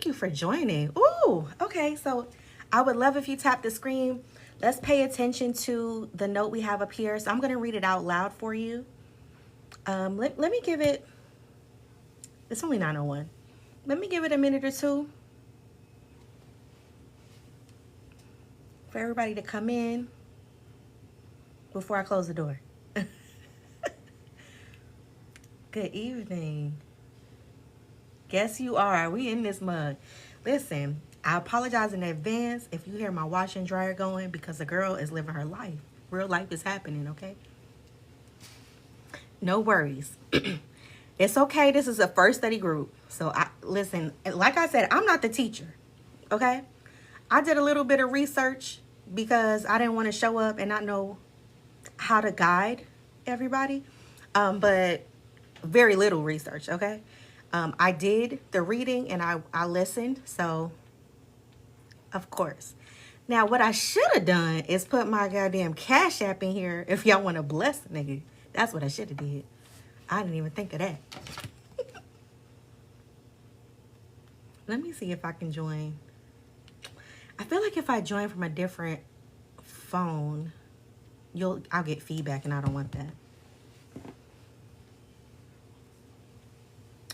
you for joining. Ooh, okay. So I would love if you tap the screen. Let's pay attention to the note we have up here. So I'm going to read it out loud for you. Let me give it, it's only 9:01. Let me give it a minute or two for everybody to come in before I close the door. Good evening. Guess you are. We in this mug. Listen, I apologize in advance if you hear my washer and dryer going because the girl is living her life. Real life is happening, okay? No worries. It's okay. This is a first study group. So listen, like I said, I'm not the teacher, okay? I did a little bit of research because I didn't want to show up and not know how to guide everybody. But very little research, okay? I did the reading and I listened, so of course. Now, what I should have done is put my goddamn Cash App in here if y'all want to bless the nigga. That's what I should have did. I didn't even think of that. Let me see if I can join. I feel like if I join from a different phone, I'll get feedback and I don't want that.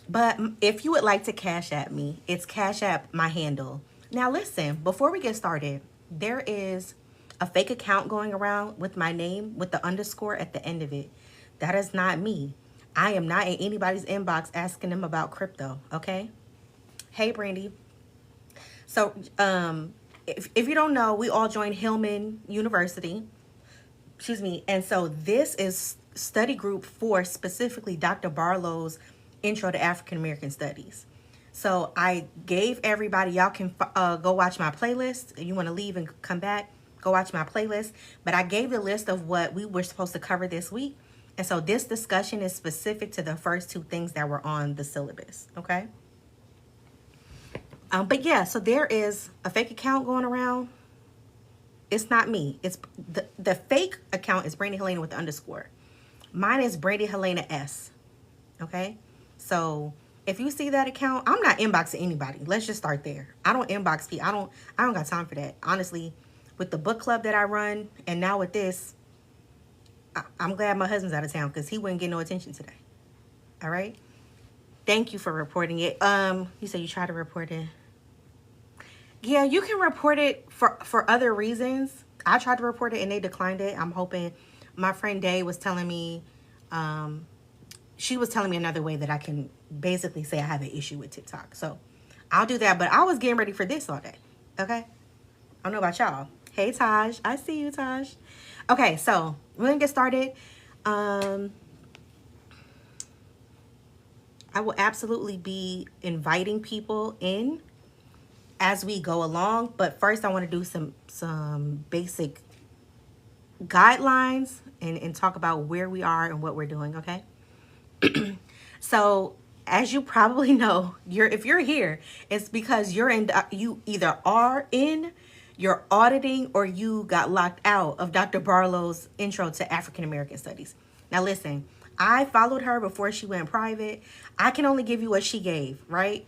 But if you would like to Cash App me, it's Cash App my handle. Now listen, before we get started, there is a fake account going around with my name with the underscore at the end of it. That is not me. I am not in anybody's inbox asking them about crypto, okay? Hey, Brandy. So if you don't know, we all joined Hillman University. Excuse me. And so this is study group for specifically Dr. Barlow's Intro to African American Studies. So I gave everybody, y'all can go watch my playlist. If you want to leave and come back, go watch my playlist. But I gave the list of what we were supposed to cover this week. And so this discussion is specific to the first two things that were on the syllabus, okay? But yeah, so there is a fake account going around. It's not me. It's the fake account is Brandihelena with the underscore. Mine is Brandihelena S, okay? So if you see that account, I'm not inboxing anybody. Let's just start there. I don't inbox people. I don't got time for that. Honestly, with the book club that I run and now with this, I'm glad my husband's out of town because he wouldn't get no attention today. All right. Thank you for reporting it. You said you tried to report it. Yeah, you can report it for other reasons. I tried to report it and they declined it. I'm hoping my friend Day was telling me, she was telling me another way that I can basically say I have an issue with TikTok. So I'll do that. But I was getting ready for this all day. Okay. I don't know about y'all. Hey, Taj. I see you, Taj. Okay. So we're going to get started. I will absolutely be inviting people in as we go along. But first I want to do some basic guidelines and talk about where we are and what we're doing. Okay. So as you probably know, if you're here, it's because you either are in, you're auditing, or you got locked out of Dr. Barlow's Intro to African American Studies. Now listen, I followed her before she went private. I can only give you what she gave, right?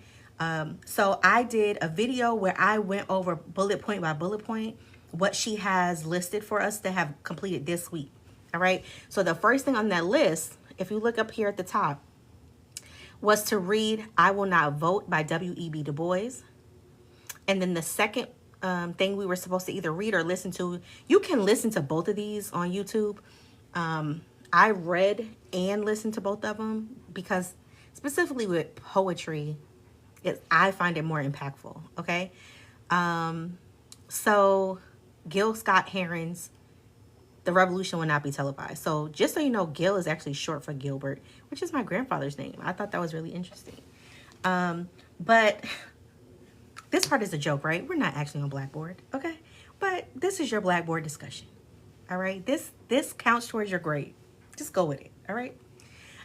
So I did a video where I went over bullet point by bullet point what she has listed for us to have completed this week. All right. So the first thing on that list, if you look up here at the top, was to read I Will Not Vote by W.E.B. DuBois. And then the second thing we were supposed to either read or listen to, you can listen to both of these on YouTube. I read and listened to both of them because specifically with poetry, I find it more impactful, okay? So Gil Scott Heron's The Revolution Will Not Be Televised. So just so you know, Gil is actually short for Gilbert, which is my grandfather's name. I thought that was really interesting. But this part is a joke, right? We're not actually on Blackboard, okay? But this is your Blackboard discussion, all right? This counts towards your grade. Just go with it, all right?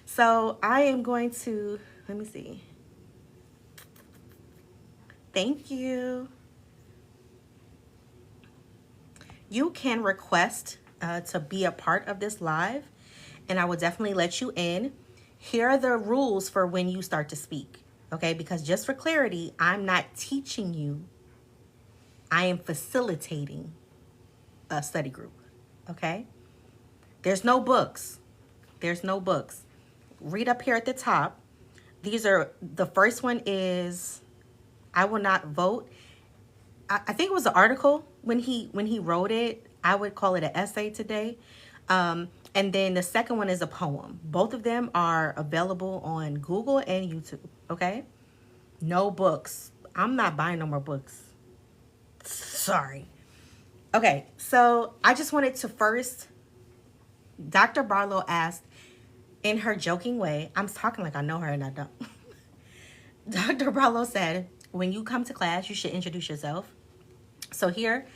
So I am going to, let me see. Thank you. You can request to be a part of this live, and I will definitely let you in. Here are the rules for when you start to speak, Okay, because just for clarity, I'm not teaching you. I am facilitating a study group. Okay? There's no books. There's no books. Read up here at the top. These are, the first one is I will not vote. I think it was an article when he wrote it. I would call it an essay today. And then the second one is a poem. Both of them are available on Google and YouTube. Okay? No books. I'm not buying no more books. Sorry. Okay, so I just wanted to first, Dr. Barlow asked in her joking way, I'm talking like I know her and I don't. Dr. Barlow said, when you come to class, you should introduce yourself. So here,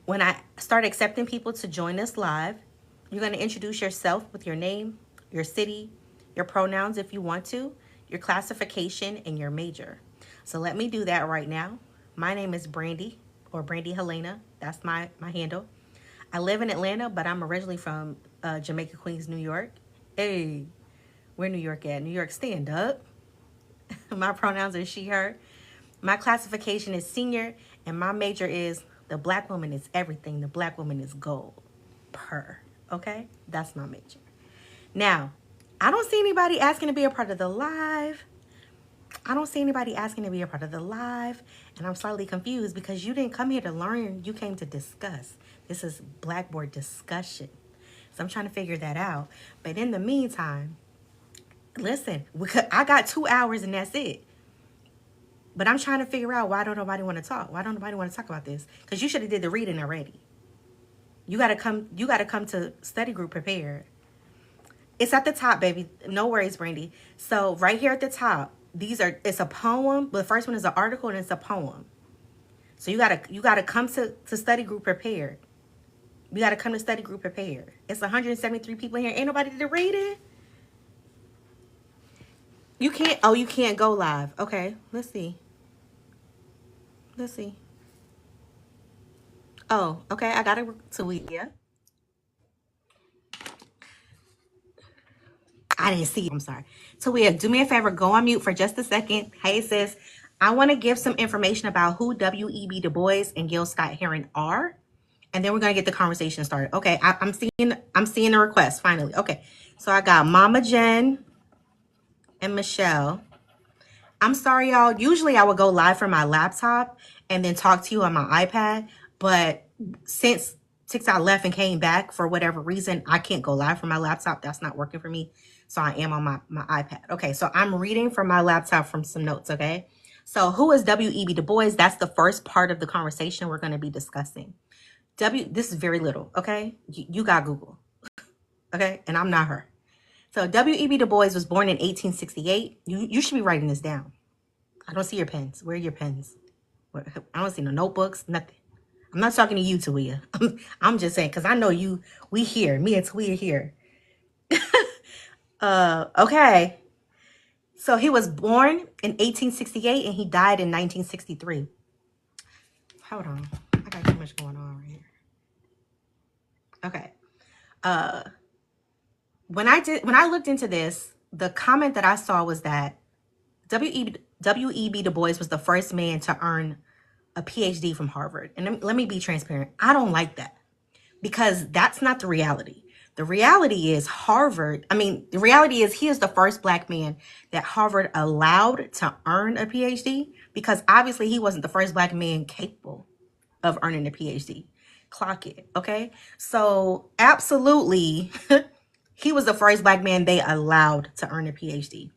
when I start accepting people to join us live, you're going to introduce yourself with your name, your city, your pronouns if you want to, your classification, and your major. So let me do that right now. My name is Brandy, or Brandihelena. That's my handle. I live in Atlanta, but I'm originally from Jamaica, Queens, New York. Hey, where New York at? New York, stand up. My pronouns are she, her. My classification is senior, and my major is the black woman is everything. The black woman is gold. Okay? That's my major. Now, I don't see anybody asking to be a part of the live. And I'm slightly confused because you didn't come here to learn. You came to discuss. This is Blackboard discussion. So I'm trying to figure that out. But in the meantime, listen, I got 2 hours and that's it. But I'm trying to figure out why don't nobody want to talk? Why don't nobody want to talk about this? Because you should have did the reading already. You gotta come to study group prepared. It's at the top, baby. No worries, Brandy. So right here at the top, it's a poem. The first one is an article and it's a poem. So you gotta come to study group prepared. You gotta come to study group prepared. It's 173 people in here. Ain't nobody to read it. You can't go live. Okay, let's see. Oh, okay, I got it to Wikia. I didn't see it. I'm sorry. Talia, do me a favor. Go on mute for just a second. Hey, sis. I want to give some information about who W.E.B. DuBois and Gil Scott-Heron are, and then we're gonna get the conversation started. Okay, I'm seeing the request finally. Okay, so I got Mama Jen and Michelle. I'm sorry, y'all. Usually I would go live from my laptop and then talk to you on my iPad, but since TikTok left and came back for whatever reason, I can't go live from my laptop. That's not working for me. So I am on my iPad. Okay, so I'm reading from my laptop from some notes, okay? So who is W.E.B. DuBois? That's the first part of the conversation we're going to be discussing. This is very little, okay? You got Google, okay? And I'm not her. So W.E.B. DuBois was born in 1868. You should be writing this down. I don't see your pens. Where are your pens? I don't see no notebooks, nothing. I'm not talking to you, Talia. I'm just saying, because I know you, me and Talia here. Okay. So he was born in 1868 and he died in 1963. Hold on. I got too much going on right here. Okay. When I looked into this, the comment that I saw was that W.E.B. DuBois was the first man to earn a PhD from Harvard. And let me be transparent. I don't like that because that's not the reality. The reality is the reality is he is the first black man that Harvard allowed to earn a PhD, because obviously he wasn't the first black man capable of earning a PhD. Clock it, okay? So absolutely, he was the first black man they allowed to earn a PhD.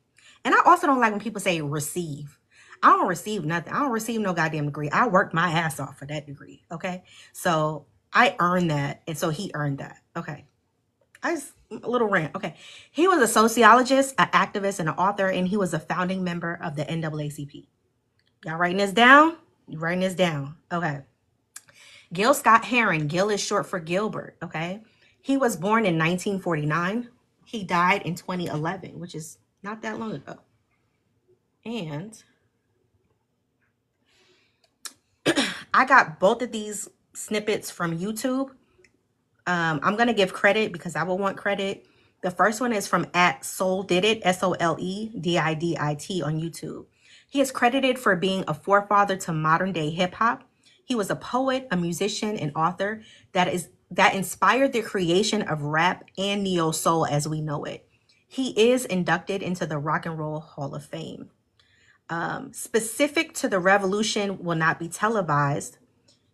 And I also don't like when people say receive. I don't receive nothing. I don't receive no goddamn degree. I worked my ass off for that degree, okay? So I earned that, and so he earned that, okay? A little rant, okay? He was a sociologist, an activist, and an author, and he was a founding member of the NAACP. Y'all writing this down? You writing this down, okay? Gil Scott-Heron. Gil is short for Gilbert, okay? He was born in 1949. He died in 2011, which is not that long ago. And I got both of these snippets from YouTube. I'm going to give credit because I will want credit. The first one is from @SoleDidIt, SoleDidit on YouTube. He is credited for being a forefather to modern day hip hop. He was a poet, a musician, and author that inspired the creation of rap and neo soul as we know it. He is inducted into the Rock and Roll Hall of Fame. Specific to the revolution will not be televised.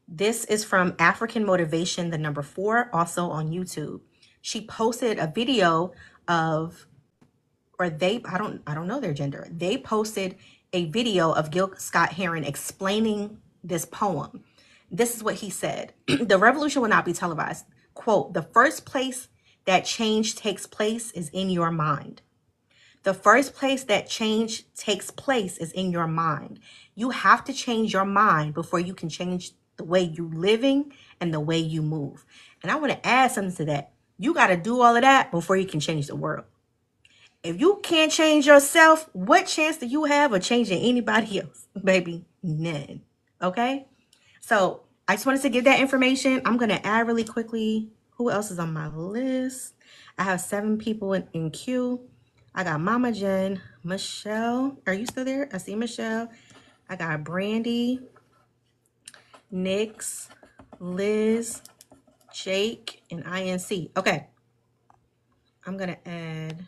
This is from African Motivation, the number 4, also on YouTube. She posted a video of, or they, I don't know their gender. They posted a video of Gil Scott Heron explaining this poem. This is what he said. The revolution will not be televised. Quote, the first place that change takes place is in your mind. The first place that change takes place is in your mind. You have to change your mind before you can change the way you're living and the way you move. And I want to add something to that. You got to do all of that before you can change the world. If you can't change yourself, what chance do you have of changing anybody else? Baby, none. Okay? So I just wanted to give that information. I'm going to add really quickly. Who else is on my list? I have 7 people in queue. I got Mama Jen, Michelle. Are you still there? I see Michelle. I got Brandy, Nix, Liz, Jake, and INC. Okay. I'm going to add.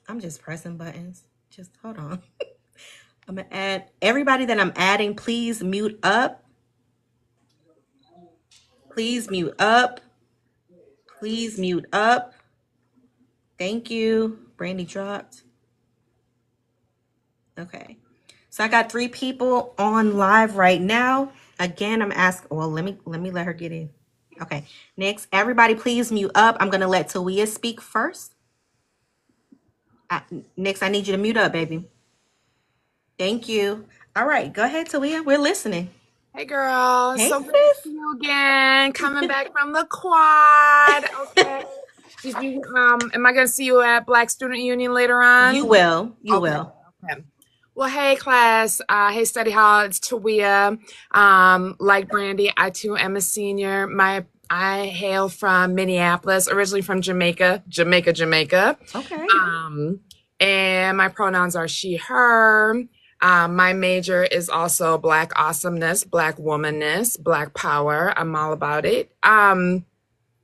I'm just pressing buttons. Just hold on. I'm going to add everybody that I'm adding. Please mute up. Please mute up. Please mute up. Thank you. Brandy dropped. Okay. So I got 3 people on live right now. Again, I'm asking, well, let me let her get in. Okay. Next, everybody please mute up. I'm going to let Tawia speak first. Next, I need you to mute up, baby. Thank you. All right. Go ahead, Tawia. We're listening. Hey, girl. Hey, so good to see you again. Coming back from the quad. Okay. Did you am I gonna see you at Black Student Union later on? You will. You will. Okay. Well, hey class. Hey study hall. It's Tawia. Like Brandy, I too am a senior. I hail from Minneapolis, originally from Jamaica. Okay. And my pronouns are she, her. My major is also Black awesomeness, Black womanness, Black power. I'm all about it.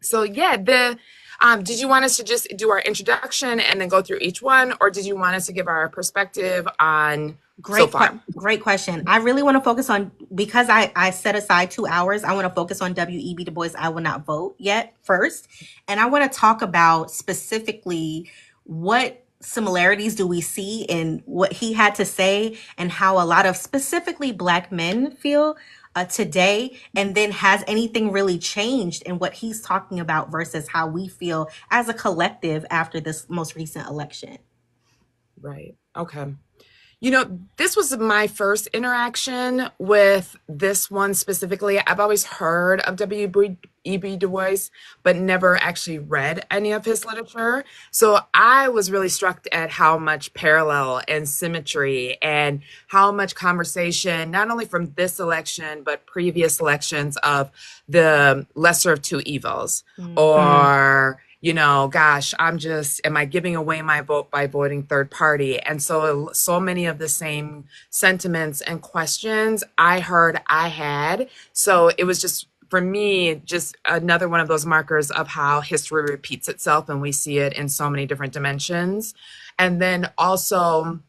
So yeah, did you want us to just do our introduction and then go through each one, or did you want us to give our perspective on so far? Great question. I really want to focus on, because I set aside 2 hours, I want to focus on W.E.B. Du Bois. I will not vote yet first. And I want to talk about specifically what similarities do we see in what he had to say and how a lot of specifically Black men feel today, and then has anything really changed in what he's talking about versus how we feel as a collective after this most recent election. Right. Okay. You know, this was my first interaction with this one specifically. I've always heard of W.E.B. Du Bois, but never actually read any of his literature. So I was really struck at how much parallel and symmetry and how much conversation, not only from this election, but previous elections, of the lesser of two evils, or you know, gosh, am I giving away my vote by voting third party? And so many of the same sentiments and questions I had. So it was just, for me, just another one of those markers of how history repeats itself, and we see it in so many different dimensions. And then also,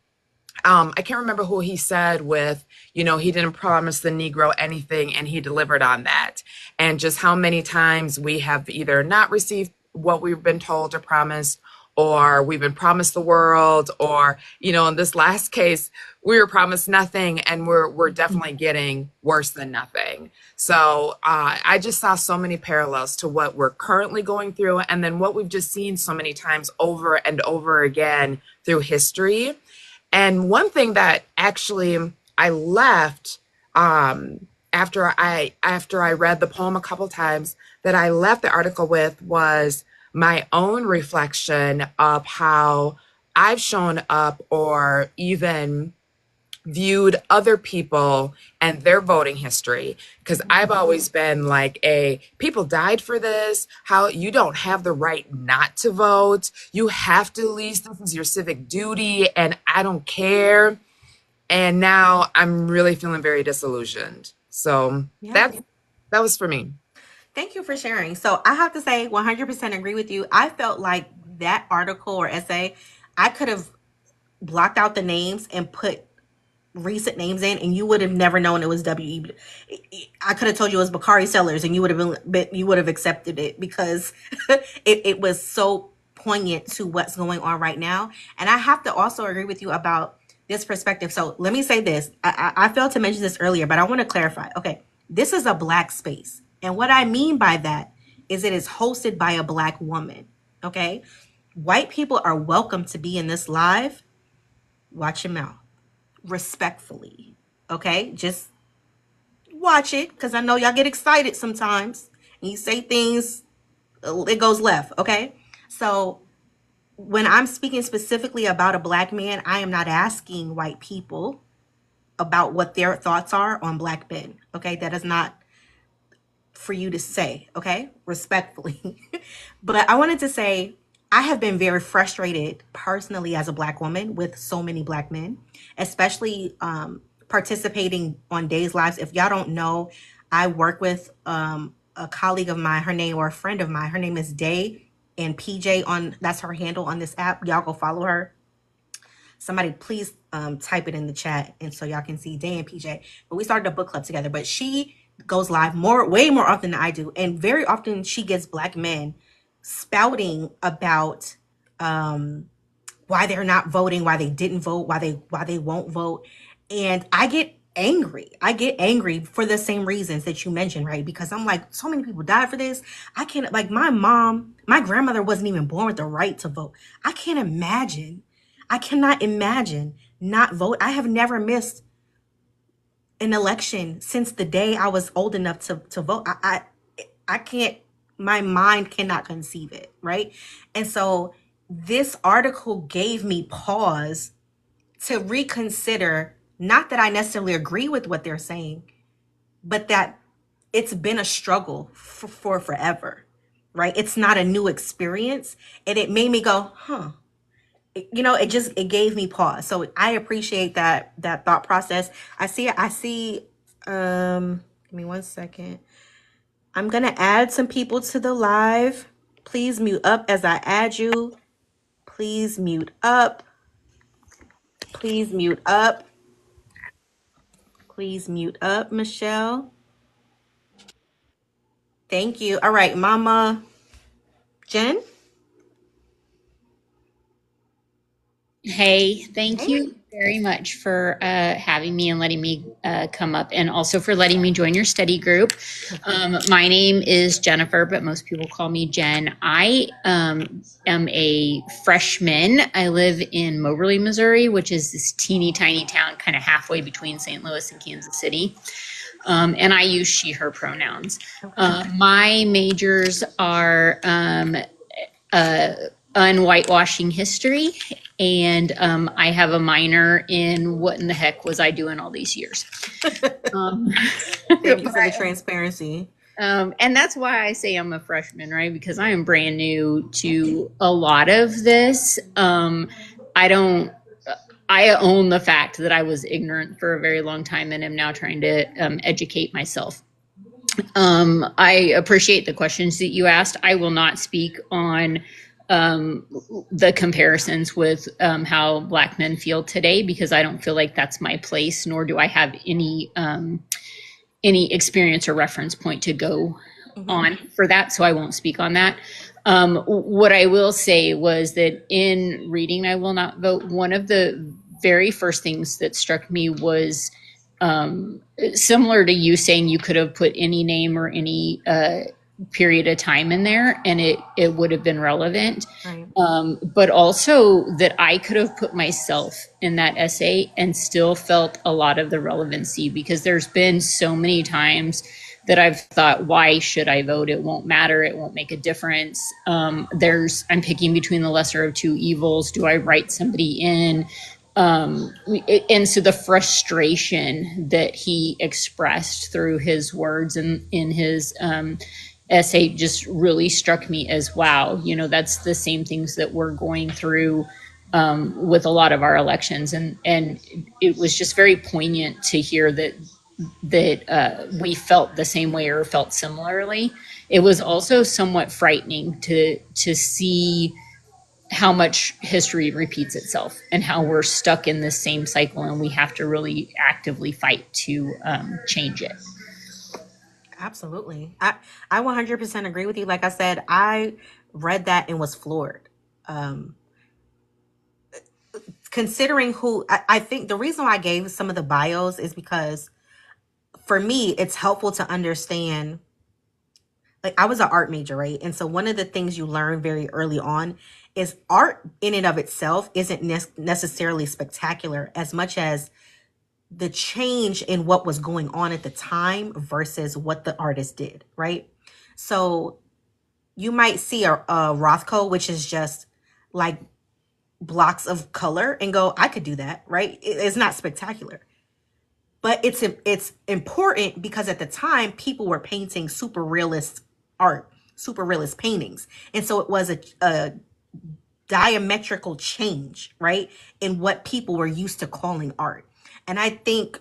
I can't remember who he said with, you know, he didn't promise the Negro anything and he delivered on that. And just how many times we have either not received what we've been told or promised, or we've been promised the world, or, you know, in this last case, we were promised nothing, and we're definitely getting worse than nothing. So I just saw so many parallels to what we're currently going through, and then what we've just seen so many times over and over again through history. And one thing that actually I left after I read the poem a couple times, that I left the article with, was my own reflection of how I've shown up or even viewed other people and their voting history. Because I've always been like, people died for this. How you don't have the right not to vote. You have to, at least this is your civic duty, and I don't care. And now I'm really feeling very disillusioned. So Yeah. that was for me. Thank you for sharing. So I have to say 100% agree with you. I felt like that article or essay, I could have blocked out the names and put recent names in, and you would have never known it was W.E.B. I could have told you it was Bakari Sellers, and you would have you would have accepted it because it was so poignant to what's going on right now. And I have to also agree with you about this perspective. So let me say this. I failed to mention this earlier, but I want to clarify. Okay, this is a Black space, and what I mean by that is it is hosted by a Black woman. Okay, white people are welcome to be in this live. Watch your mouth respectfully. Okay, just watch it because I know y'all get excited sometimes and you say things, it goes left. Okay, so when I'm speaking specifically about a Black man, I am not asking white people about what their thoughts are on Black men. Okay, that is not for you to say. Okay, respectfully. But I wanted to say I have been very frustrated personally as a Black woman with so many Black men, especially participating on Days Lives. If y'all don't know, I work with a colleague of mine, her name, or a friend of mine. Her name is Day and PJ on, that's her handle on this app. Y'all go follow her. Somebody please type it in the chat and so y'all can see Day and PJ. But we started a book club together. But she goes live way more often than I do, and very often she gets Black men spouting about why they're not voting, why they didn't vote, why they won't vote, and I get angry. I get angry for the same reasons that you mentioned, right? Because I'm like, so many people died for this. I can't, like, my grandmother wasn't even born with the right to vote. I can't imagine. I cannot imagine not vote. I have never missed an election since the day I was old enough to vote. I can't, my mind cannot conceive it, right? And so this article gave me pause to reconsider, not that I necessarily agree with what they're saying, but that it's been a struggle for forever, right? It's not a new experience. And it made me go, huh. It gave me pause. So I appreciate that thought process. Give me 1 second. I'm gonna add some people to the live. Please mute up as I add you. Please mute up. Please mute up. Please mute up, Michelle. Thank you. All right, Mama Jen. Hey, thank Hey. you very much for having me and letting me come up, and also for letting me join your study group. My name is Jennifer, but most people call me Jen. I am a freshman. I live in Moberly, Missouri, which is this teeny tiny town kind of halfway between St. Louis and Kansas City. And I use she, her pronouns. My majors are unwhitewashing history, and I have a minor in what in the heck was I doing all these years. Thank you for the transparency. And that's why I say I'm a freshman, right? Because I am brand new to a lot of this. I own the fact that I was ignorant for a very long time and am now trying to educate myself. I appreciate the questions that you asked. I will not speak on the comparisons with how Black men feel today, because I don't feel like that's my place, nor do I have any experience or reference point to go on for that. So I won't speak on that. What I will say was that in reading I Will Not Vote, one of the very first things that struck me was similar to you saying you could have put any name or any period of time in there and it would have been relevant. Right. But also that I could have put myself in that essay and still felt a lot of the relevancy, because there's been so many times that I've thought, why should I vote? It won't matter. It won't make a difference. I'm picking between the lesser of two evils. Do I write somebody in? And so the frustration that he expressed through his words and in his essay just really struck me as, wow, that's the same things that we're going through with a lot of our elections, and it was just very poignant to hear that we felt the same way or felt similarly. It was also somewhat frightening to see how much history repeats itself and how we're stuck in this same cycle, and we have to really actively fight to change it. Absolutely. I 100% agree with you. Like I said, I read that and was floored. Considering who, I think the reason why I gave some of the bios is because for me, it's helpful to understand. Like, I was an art major, right? And so one of the things you learn very early on is art in and of itself isn't necessarily spectacular as much as the change in what was going on at the time versus what the artist did, right? So you might see a Rothko, which is just like blocks of color, and go, I could do that, right? It's not spectacular. But it's important because at the time, people were painting super realist art, super realist paintings. And so it was a diametrical change, right, in what people were used to calling art. And I think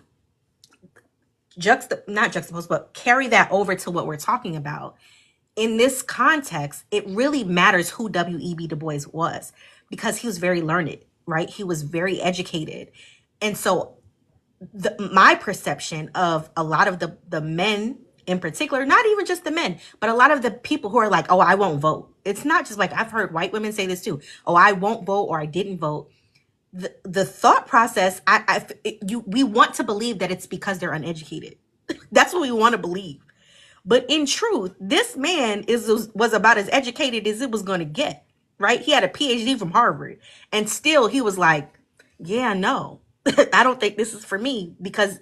not juxtapose, but carry that over to what we're talking about. In this context, it really matters who W.E.B. Du Bois was, because he was very learned, right? He was very educated. And so my perception of a lot of the men in particular, not even just the men, but a lot of the people who are like, oh, I won't vote. It's not just like, I've heard white women say this too. Oh, I won't vote, or I didn't vote. The thought process, we want to believe that it's because they're uneducated. That's what we want to believe. But in truth, this man was about as educated as it was going to get, right? He had a PhD from Harvard, and still he was like, yeah, no, I don't think this is for me, because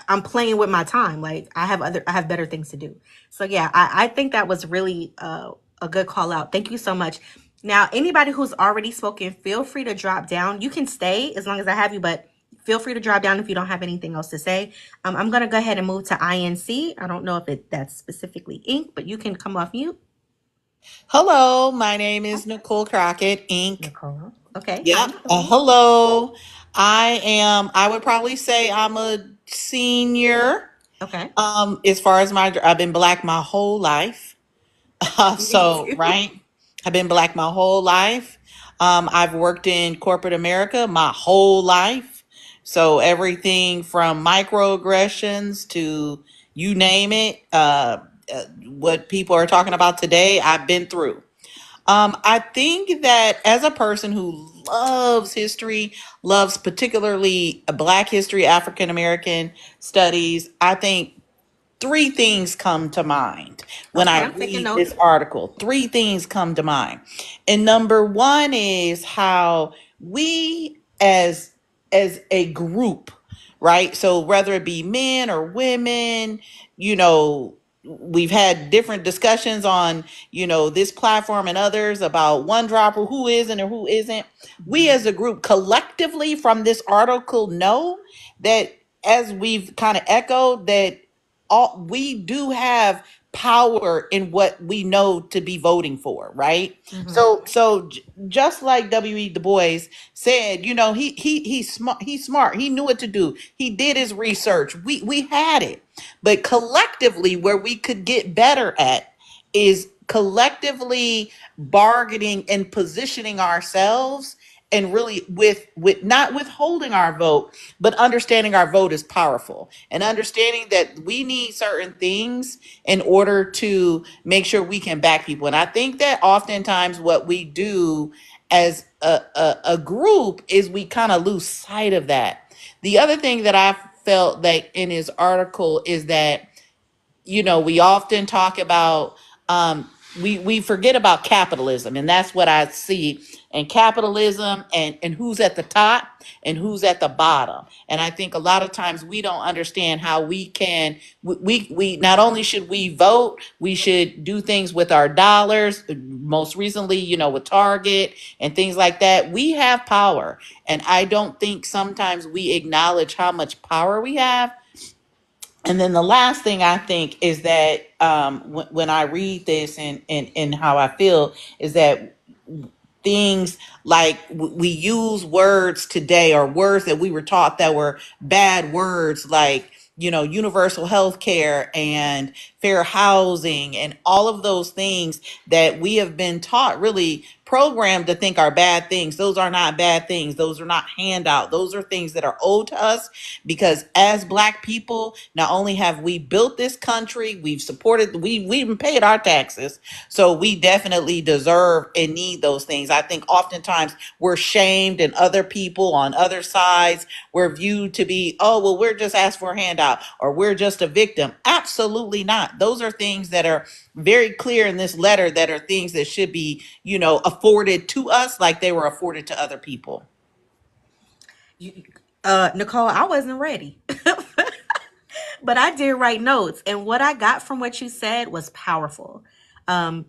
I'm playing with my time. Like, I have better things to do. So yeah, I think that was really a good call out. Thank you so much. Now, anybody who's already spoken, feel free to drop down. You can stay as long as I have you, but feel free to drop down if you don't have anything else to say. I'm going to go ahead and move to INC. I don't know if that's specifically ink, but you can come off mute. Hello, my name is Nicole Crockett, Inc. Nicole. Okay. Yep. Hi, Nicole. Hello. I would probably say I'm a senior. Okay. As far as I've been black my whole life. So, too. right. I've been black my whole life. I've worked in corporate America my whole life. So everything from microaggressions to you name it, what people are talking about today, I've been through. I think that as a person who loves history, loves particularly Black history, African American studies, I think three things come to mind when Okay, I I'm taking read notes. this article. Three things come to mind. And number one is how we as a group, right? So whether it be men or women, you know, we've had different discussions on, this platform and others about one dropper, who is and who isn't. We as a group collectively from this article know that, as we've kind of echoed, that all we do have power in what we know to be voting for, right? Just like W.E. Du Bois said, he's smart. He's smart. He knew what to do. He did his research. We had it, but collectively, where we could get better at is collectively bargaining and positioning ourselves, and really with not withholding our vote, but understanding our vote is powerful, and understanding that we need certain things in order to make sure we can back people. And I think that oftentimes what we do as a group is we kind of lose sight of that. The other thing that I felt like in his article is that, we often talk about, we forget about capitalism, and that's what I see. And capitalism, and who's at the top and who's at the bottom. And I think a lot of times we don't understand how we not only should we vote, we should do things with our dollars. Most recently, with Target and things like that, we have power. And I don't think sometimes we acknowledge how much power we have. And then the last thing I think is that, when I read this and how I feel is that things like we use words today, or words that we were taught that were bad words, like, universal health care and fair housing and all of those things that we have been taught, really programmed to think are bad things. Those are not bad things. Those are not handout. Those are things that are owed to us, because as Black people, not only have we built this country, we've supported, we even paid our taxes. So we definitely deserve and need those things. I think oftentimes we're shamed, and other people on other sides, we're viewed to be, oh, well, we're just asked for a handout, or we're just a victim. Absolutely not. Those are things that are very clear in this letter, that are things that should be, afforded to us like they were afforded to other people. Nicole, I wasn't ready. But I did write notes, and what I got from what you said was powerful.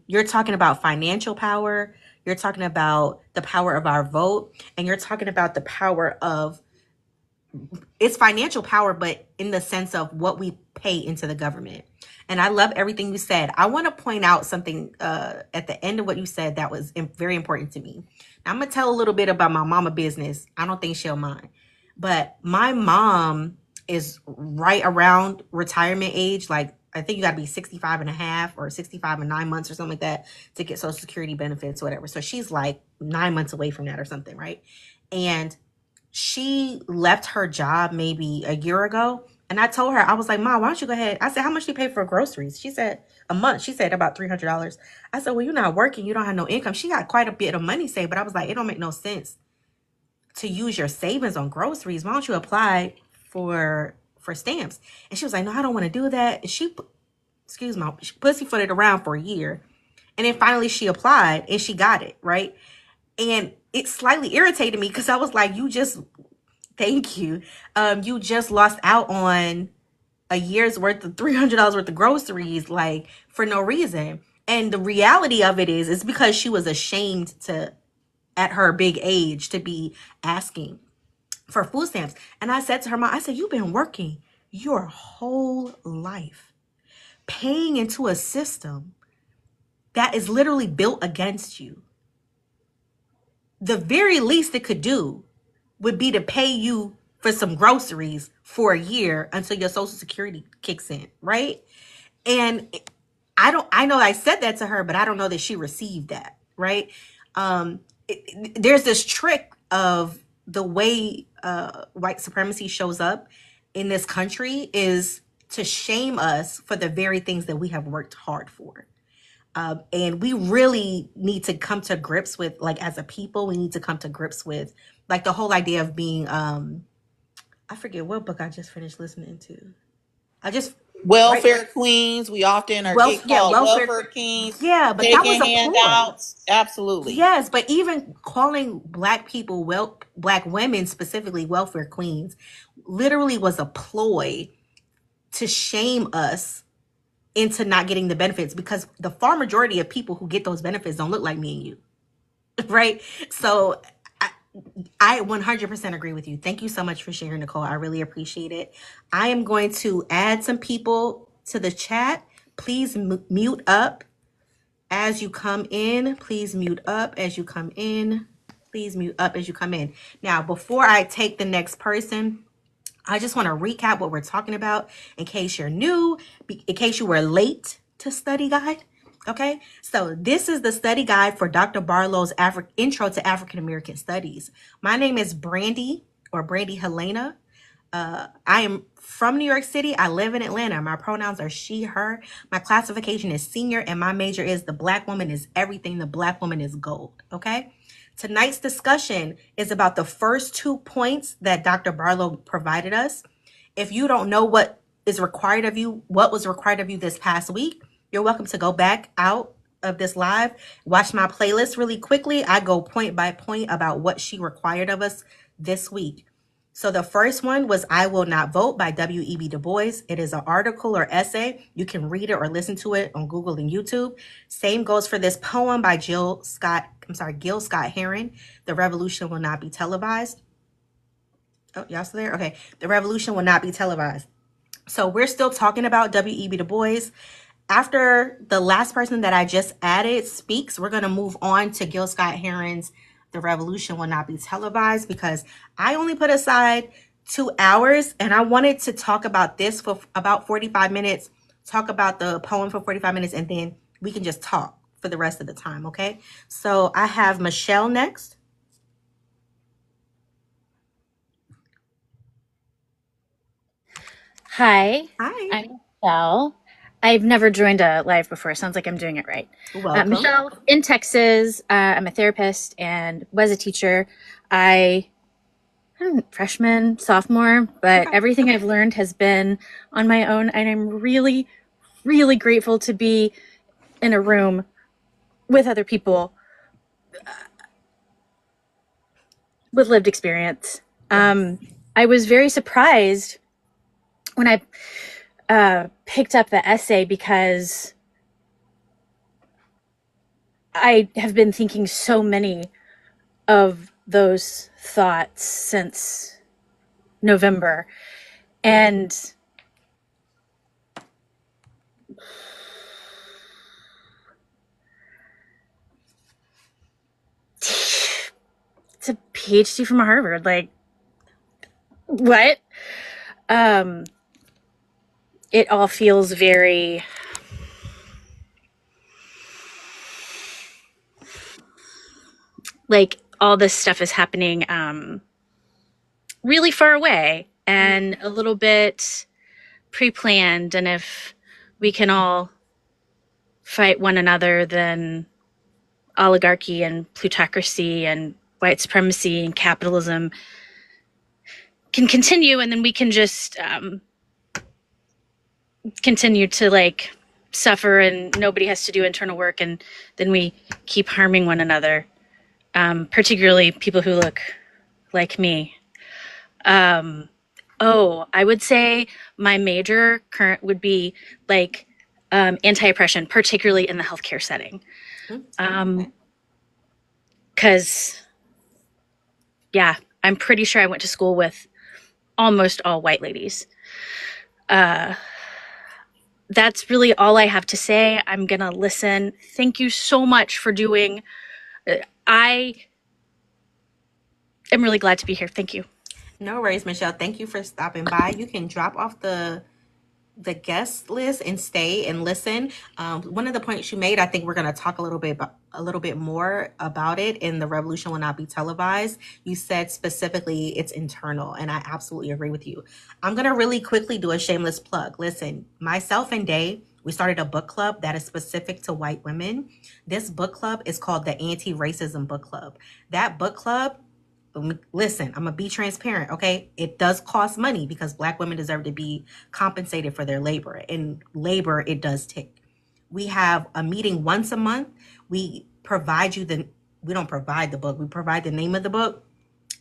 You're talking about financial power, you're talking about the power of our vote, and you're talking about the power of, it's financial power, but in the sense of what we pay into the government. And I love everything you said. I want to point out something at the end of what you said that was very important to me. Now, I'm going to tell a little bit about my mama business. I don't think she'll mind. But my mom is right around retirement age. Like, I think you got to be 65 and a half or 65 and 9 months or something like that to get Social Security benefits or whatever. So she's like 9 months away from that or something, right? And she left her job maybe a year ago. And I told her, I was like, Mom, why don't you go ahead? I said, how much do you pay for groceries? She said, a month. She said about $300. I said, well, you're not working. You don't have no income. She got quite a bit of money saved. But I was like, it don't make no sense to use your savings on groceries. Why don't you apply for stamps? And she was like, no, I don't want to do that. And she pussyfooted around for a year. And then finally she applied and she got it, right? And it slightly irritated me because I was like, thank you. You just lost out on a year's worth of $300 worth of groceries, like, for no reason. And the reality of it is, it's because she was ashamed to, at her big age, to be asking for food stamps. And I said to her, Mom, I said, you've been working your whole life, paying into a system that is literally built against you. The very least it could do would be to pay you for some groceries for a year until your Social Security kicks in, right? And I know I said that to her, but I don't know that she received that, right? There's this trick of the way white supremacy shows up in this country is to shame us for the very things that we have worked hard for. And we really need to come to grips with, like, as a people, we need to come to grips with, like, the whole idea of being, I forget what book I just finished listening to. Welfare Right? queens. We often are get called welfare kings, Yeah, but that was taking a ploy. handouts. Absolutely. Yes, but even calling Black people, Black women specifically, welfare queens, literally was a ploy to shame us into not getting the benefits, because the far majority of people who get those benefits don't look like me and you, right? So I 100% agree with you. Thank you so much for sharing, Nicole. I really appreciate it. I am going to add some people to the chat. Please mute up as you come in. Please mute up as you come in. Please mute up as you come in. Now, before I take the next person, I just want to recap what we're talking about in case you're new, in case you were late to study guide. Okay, so this is the study guide for Dr. Barlow's Intro to African American Studies. My name is Brandihelena. I am from New York City. I live in Atlanta. My pronouns are she, her. My classification is senior, and my major is the Black woman is everything. The Black woman is gold. Okay. Tonight's discussion is about the first 2 points that Dr. Barlow provided us. If you don't know what is required of you, what was required of you this past week, you're welcome to go back out of this live, watch my playlist really quickly. I go point by point about what she required of us this week. So the first one was I Will Not Vote by W.E.B. DuBois. It is an article or essay. You can read it or listen to it on Google and YouTube. Same goes for this poem by Gil Scott Heron. The Revolution Will Not Be Televised. Oh, y'all still there? Okay. The Revolution Will Not Be Televised. So we're still talking about W.E.B. Du Bois. After the last person that I just added speaks, we're going to move on to Gil Scott-Heron's The Revolution Will Not Be Televised, because I only put aside 2 hours and I wanted to talk about this for about 45 minutes, talk about the poem for 45 minutes, and then we can just talk for the rest of the time, okay? So I have Michelle next. Hi, Hi. I'm Michelle. I've never joined a live before. Sounds like I'm doing it right. Welcome. Michelle in Texas. I'm a therapist and was a teacher. I'm freshman, sophomore, but Okay. everything I've learned has been on my own, and I'm really, really grateful to be in a room with other people with lived experience. I was very surprised when I picked up the essay, because I have been thinking so many of those thoughts since November. And it's a PhD from Harvard. Like, what? It all feels very like all this stuff is happening really far away and a little bit pre-planned. And if we can all fight one another, then oligarchy and plutocracy and white supremacy and capitalism can continue, and then we can just continue to like suffer, and nobody has to do internal work, and then we keep harming one another, particularly people who look like me. I would say my major current would be like anti-oppression, particularly in the healthcare setting. Because, yeah, I'm pretty sure I went to school with almost all white ladies. That's really all I have to say. I'm going to listen. Thank you so much for doing. I am really glad to be here. Thank you. No worries, Michelle. Thank you for stopping by. You can drop off the guest list and stay and listen. One of the points you made, I think we're going to talk a little bit more about it in The Revolution Will Not Be Televised. You said specifically it's internal, and I absolutely agree with you. I'm going to really quickly do a shameless plug. Listen, myself and Day, we started a book club that is specific to white women. This book club is called the Anti-Racism Book Club. That book club, listen, I'm gonna be transparent, okay? It does cost money because Black women deserve to be compensated for their labor, and labor, it does take. We have a meeting once a month. We provide you we don't provide the book, we provide the name of the book.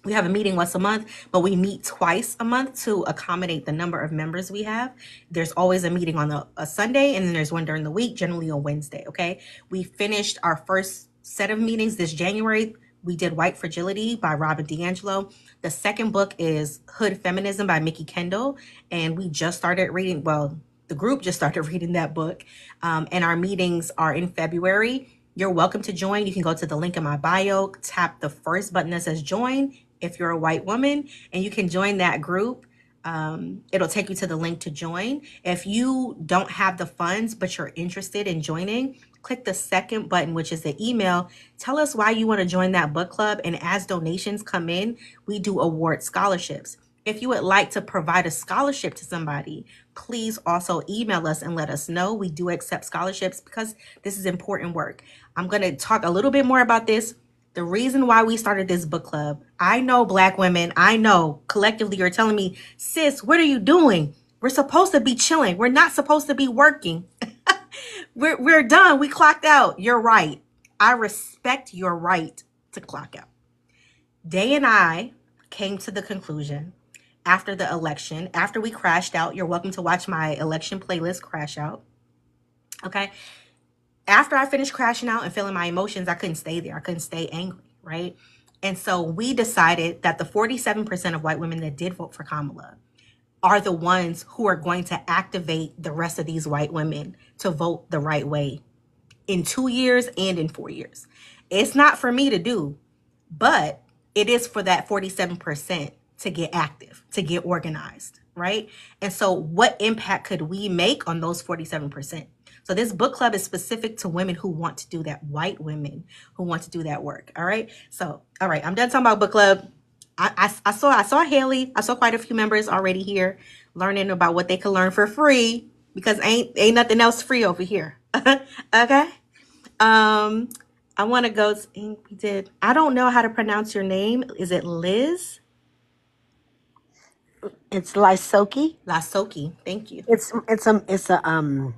We have a meeting once a month, but we meet twice a month to accommodate the number of members we have. There's always a meeting on a Sunday, and then there's one during the week, generally on Wednesday, okay? We finished our first set of meetings this January. We did White Fragility by Robin DiAngelo. The second book is Hood Feminism by Mickey Kendall. And we just started reading, well, the group just started reading that book. And our meetings are in February. You're welcome to join. You can go to the link in my bio, tap the first button that says join if you're a white woman, and you can join that group. It'll take you to the link to join. If you don't have the funds, but you're interested in joining, click the second button, which is the email. Tell us why you want to join that book club. And as donations come in, we do award scholarships. If you would like to provide a scholarship to somebody, please also email us and let us know. We do accept scholarships because this is important work. I'm going to talk a little bit more about this. The reason why we started this book club, I know Black women, I know collectively you're telling me, sis, what are you doing? We're supposed to be chilling. We're not supposed to be working. We're done. We clocked out. You're right. I respect your right to clock out. Day and I came to the conclusion after the election, after we crashed out. You're welcome to watch my election playlist, Crash Out. Okay. After I finished crashing out and feeling my emotions, I couldn't stay there. I couldn't stay angry, right? And so we decided that the 47% of white women that did vote for Kamala, are the ones who are going to activate the rest of these white women to vote the right way in 2 years and in 4 years. It's not for me to do, but it is for that 47% to get active, to get organized, right? And so what impact could we make on those 47%? So this book club is specific to women who want to do that, white women who want to do that work, all right? So, all right, I'm done talking about book club. I saw Haley. I saw quite a few members already here learning about what they could learn for free, because ain't nothing else free over here. Okay? I want to go. We did. I don't know how to pronounce your name. Is it Liz? It's Lysoki. Lasoki. Thank you. It's a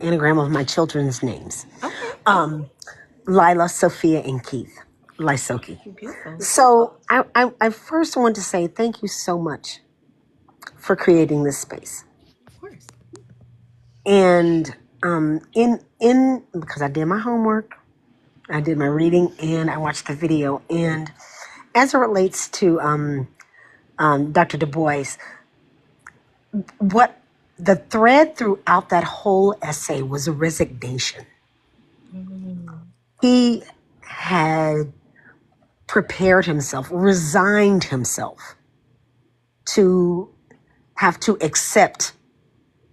anagram of my children's names. Okay. Lila, Sophia, and Keith. Lysoki. Beautiful. So I first want to say thank you so much for creating this space. Of course. And in because I did my homework, I did my reading, and I watched the video. And as it relates to Dr. DuBois, what the thread throughout that whole essay was a resignation. He had prepared himself, resigned himself to have to accept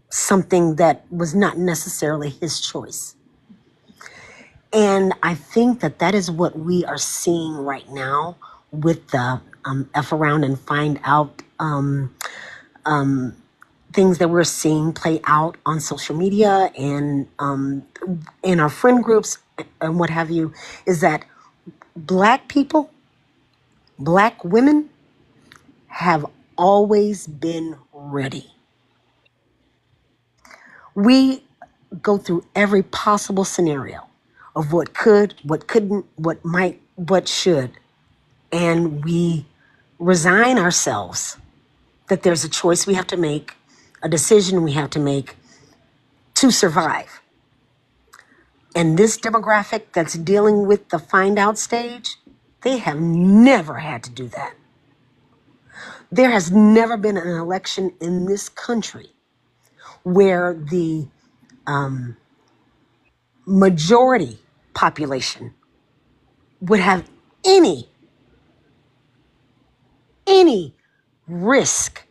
something that was not necessarily his choice. And I think that that is what we are seeing right now with the F around and find out things that we're seeing play out on social media and in our friend groups and what have you, is that Black people, Black women have always been ready. We go through every possible scenario of what could, what couldn't, what might, what should, and we resign ourselves that there's a choice we have to make, a decision we have to make to survive. And this demographic that's dealing with the find out stage, they have never had to do that. There has never been an election in this country where the majority population would have any risk,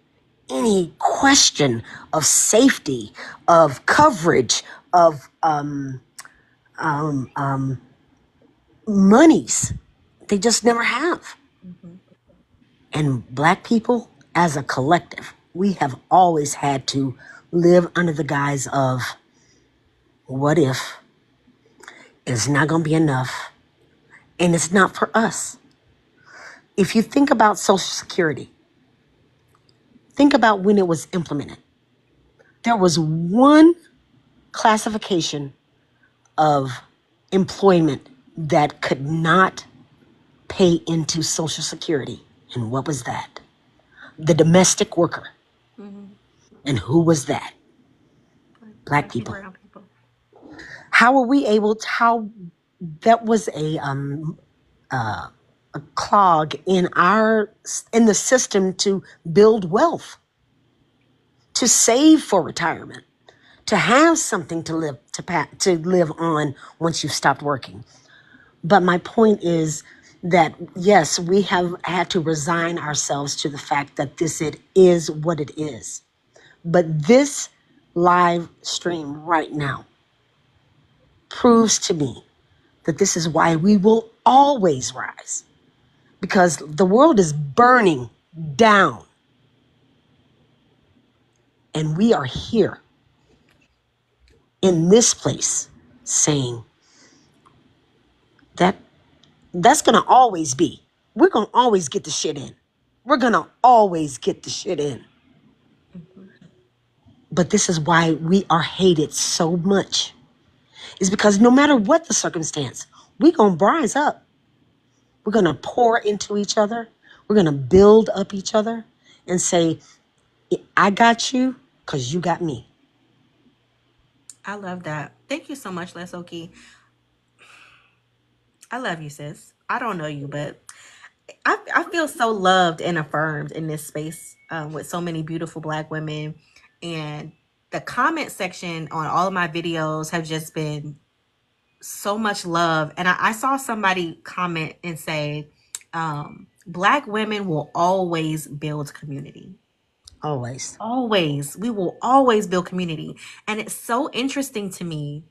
any question of safety, of coverage, of monies. They just never have. And Black people, as a collective, we have always had to live under the guise of what if it's not going to be enough and it's not for us. If you think about Social Security, think about when it was implemented. There was one classification of employment that could not pay into Social Security. And what was that? The domestic worker. And who was that? Black people. Brown people. How were we able to, that was a clog in the system to build wealth, to save for retirement, to have something to live on once you've stopped working. But my point is that yes, we have had to resign ourselves to the fact that it is what it is. But this live stream right now proves to me that this is why we will always rise, because the world is burning down and we are here in this place saying that that's going to always be. We're going to always get the shit in. We're going to always get the shit in. But this is why we are hated so much. Is because no matter what the circumstance, we're going to rise up. We're going to pour into each other. We're going to build up each other and say, I got you because you got me. I love that. Thank you so much, Lesoki. I love you, sis. I don't know you, but I feel so loved and affirmed in this space, with so many beautiful Black women, and the comment section on all of my videos have just been so much love. And I saw somebody comment and say, Black women will always build community. Always. Always. We will always build community. And it's so interesting to me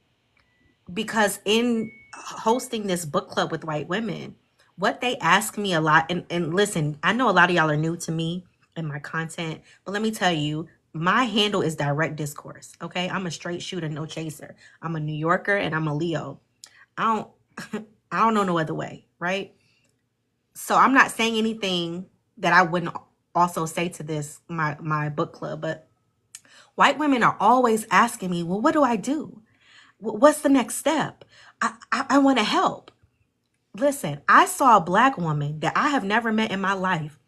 because in hosting this book club with white women, what they ask me a lot, and listen, I know a lot of y'all are new to me and my content, but let me tell you, my handle is Direct Discourse. Okay. I'm a straight shooter, no chaser. I'm a New Yorker and I'm a Leo. I don't I don't know no other way, right? So I'm not saying anything that I wouldn't also say to this my book club, but white women are always asking me, well, what do I do? What's the next step? I want to help. Listen, I saw a Black woman that I have never met in my life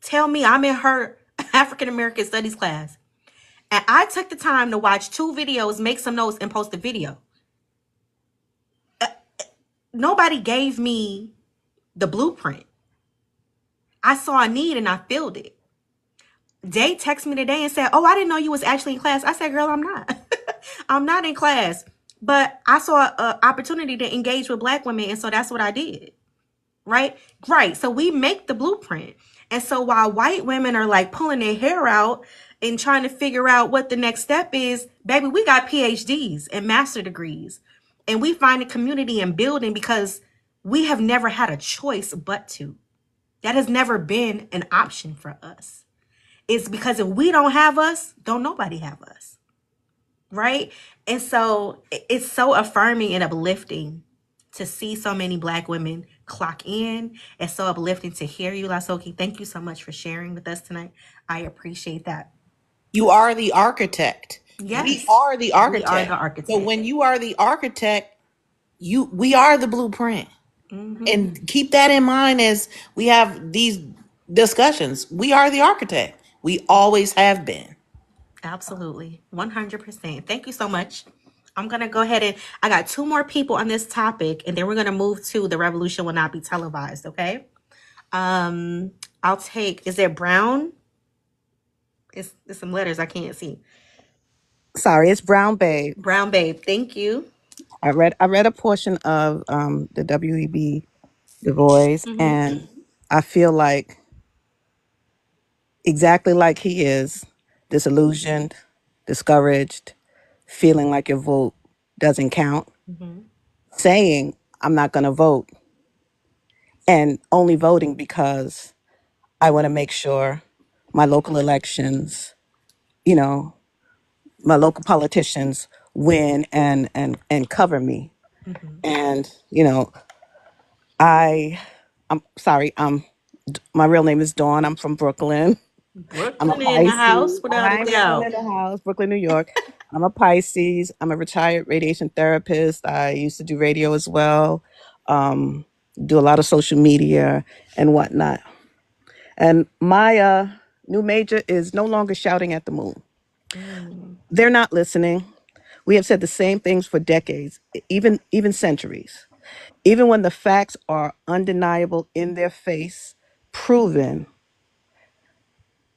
tell me I'm in her African American studies class. And I took the time to watch 2 videos, make some notes, and post a video. Nobody gave me the blueprint. I saw a need and I filled it. Day texted me today and said, oh, I didn't know you was actually in class. I said, girl, I'm not. I'm not in class. But I saw an opportunity to engage with Black women. And so that's what I did. Right? Right. So we make the blueprint. And so while white women are like pulling their hair out and trying to figure out what the next step is, baby, we got PhDs and master degrees. And we find a community and building because we have never had a choice but to. That has never been an option for us. It's because if we don't have us, don't nobody have us. Right? And so it's so affirming and uplifting to see so many Black women clock in. It's so uplifting to hear you, Lasoki. Thank you so much for sharing with us tonight. I appreciate that. You are the architect. Yes. We are the architect. We are the architect. So when you are the architect, we are the blueprint. And keep that in mind as we have these discussions. We are the architect. We always have been. Absolutely. 100%. Thank you so much. I'm going to go ahead and I got 2 more people on this topic, and then we're going to move to the revolution will not be televised. Okay. I'll take, is it Brown? It's some letters I can't see. Sorry, it's Brown Babe. Brown Babe. Thank you. I read a portion of the W.E.B. DuBois, and I feel like exactly like he is, disillusioned, discouraged, feeling like your vote doesn't count, saying I'm not going to vote, and only voting because I want to make sure my local elections, my local politicians win and cover me. And I'm sorry, my real name is Dawn. I'm from Brooklyn. I'm a Brooklyn in the house Pisces. without a I'm doubt. Brooklyn in the house, Brooklyn, New York. I'm a Pisces. I'm a retired radiation therapist. I used to do radio as well, do a lot of social media and whatnot. And my new major is no longer shouting at the moon. They're not listening. We have said the same things for decades, even centuries. Even when the facts are undeniable in their face, proven,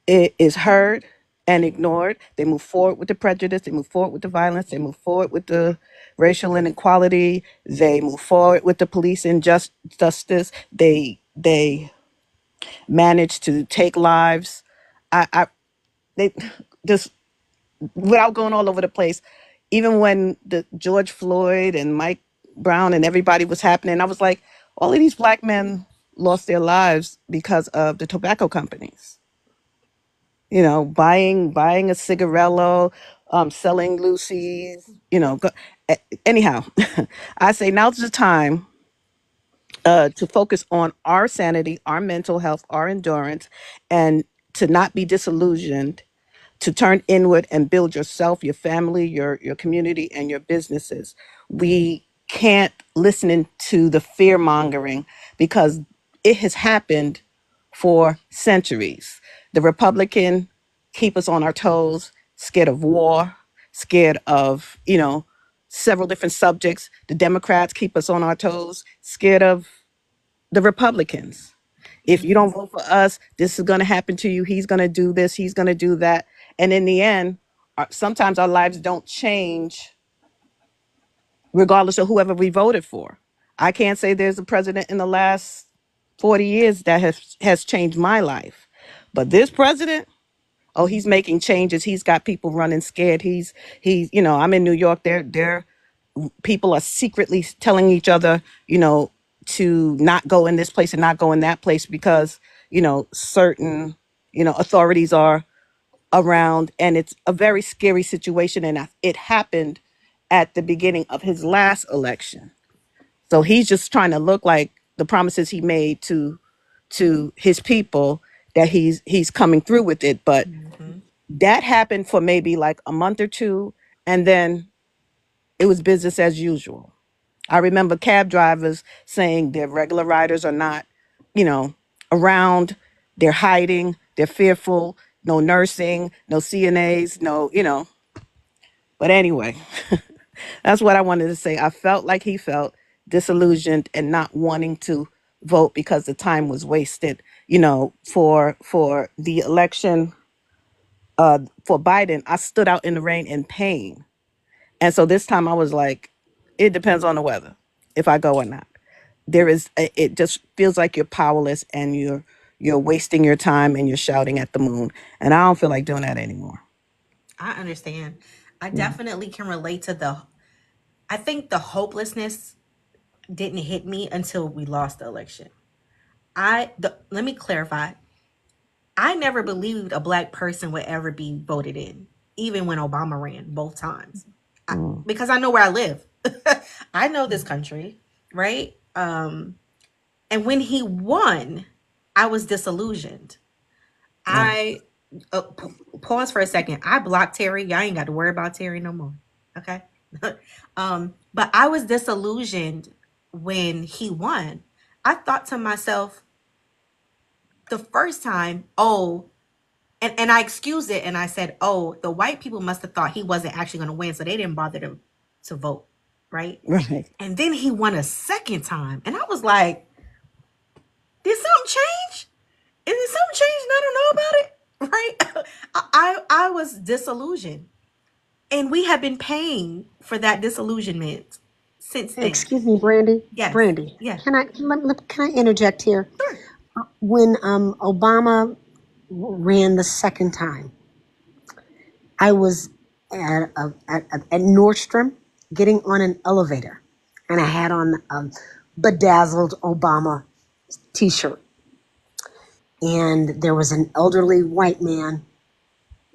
it is heard and ignored. They move forward with the prejudice, they move forward with the violence, they move forward with the racial inequality, they move forward with the police injustice, they manage to take lives. They just, without going all over the place, even when the George Floyd and Mike Brown and everybody was happening, I was like, all of these Black men lost their lives because of the tobacco companies. Buying a cigarello, selling Lucy's, anyhow, I say now's the time to focus on our sanity, our mental health, our endurance, and to not be disillusioned, to turn inward and build yourself, your family, your community, and your businesses. We can't listen to the fear mongering because it has happened for centuries. The Republican keep us on our toes, scared of war, scared of, several different subjects. The Democrats keep us on our toes, scared of the Republicans. If you don't vote for us, this is going to happen to you. He's going to do this. He's going to do that. And in the end, sometimes our lives don't change regardless of whoever we voted for. I can't say there's a president in the last 40 years that has changed my life. But this president, oh, he's making changes. He's got people running scared. He's I'm in New York. They're people are secretly telling each other, to not go in this place and not go in that place because, certain, authorities are around, and it's a very scary situation. And it happened at the beginning of his last election. So he's just trying to look like the promises he made to his people, that he's coming through with it. But that happened for maybe like a month or two, and then it was business as usual. I remember cab drivers saying their regular riders are not, around. They're hiding. They're fearful. No nursing, no CNAs, no. But anyway, that's what I wanted to say. I felt like he felt disillusioned and not wanting to vote because the time was wasted, for the election for Biden. I stood out in the rain in pain. And so this time I was like, it depends on the weather if I go or not. It just feels like you're powerless and you're wasting your time and you're shouting at the moon. And I don't feel like doing that anymore. I understand. I definitely can relate to I think the hopelessness didn't hit me until we lost the election. Let me clarify. I never believed a black person would ever be voted in, even when Obama ran both times, because I know where I live. I know this country, right? And when he won, I was disillusioned. I pause for a second. I blocked Terry. Y'all ain't got to worry about Terry no more. Okay. But I was disillusioned when he won. I thought to myself the first time, and I excused it and I said, the white people must have thought he wasn't actually going to win, so they didn't bother to vote. Right. Right. And then he won a second time. And I was like, did something change? Is it something changed and I don't know about it? Right? I was disillusioned. And we have been paying for that disillusionment since then. Excuse me, Brandy. Yes. Brandy. Yeah. Can I interject here? Sure. When Obama ran the second time, I was at Nordstrom getting on an elevator, and I had on a bedazzled Obama T-shirt, and there was an elderly white man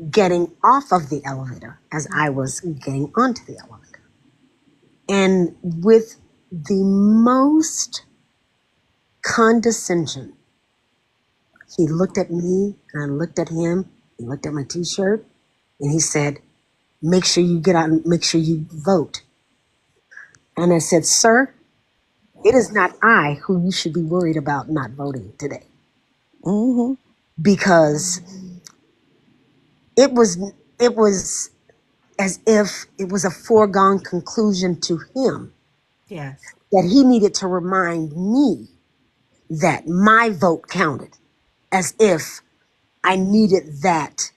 getting off of the elevator as I was getting onto the elevator, and with the most condescension, he looked at me and I looked at him. He looked at my T-shirt and he said, "Make sure you get out and make sure you vote." And I said, "Sir, it is not I who you should be worried about not voting today." Mm-hmm. Because it was as if it was a foregone conclusion to him. Yes. That he needed to remind me that my vote counted, as if I needed that